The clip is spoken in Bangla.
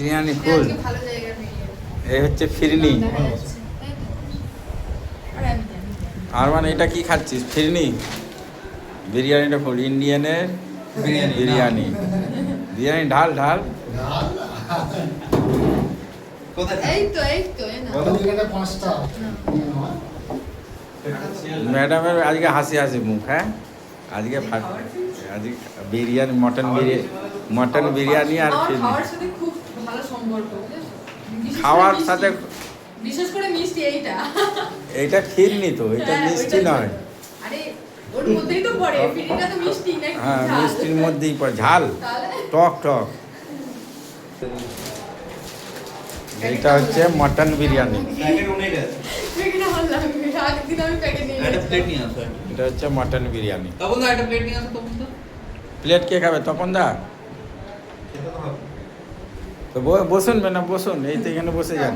বিরিয়ানি ফুল। ভালো জায়গা নেই। এই হচ্ছে ফিরনি। আর মানে এটা কি খাচ্ছিস? ফিরনি। বিরিয়ানিটা ফুল ইন্ডিয়ানের বিরিয়ানি। বিরিয়ানি ঢাল ঢাল। এই তো ম্যাডামের আজকে হাসি হাসি মুখ। হ্যাঁ আজকে আজকে বিরিয়ানি মটন বিরিয়ানি আর ফিরনি। খাওয়ার সাথে খুব ভালো সম্পর্ক। খাওয়ার সাথে বিশেষ করে মিষ্টি এইটা ফিরনি তো, এটা মিষ্টি নয়। আরে ওর মধ্যেই তো পড়ে, ফিরনিটা তো মিষ্টি নাকি? হ্যাঁ মিষ্টির মধ্যেই পড়ে, ঝাল টক টক। এটা হচ্ছে মটন বিরিয়ানি। এটা হচ্ছে মটন বিরিয়ানি। প্লেট কে খাবে? তপন দা। তো বসুন না, বসুন, এই তো এখানে বসে যান।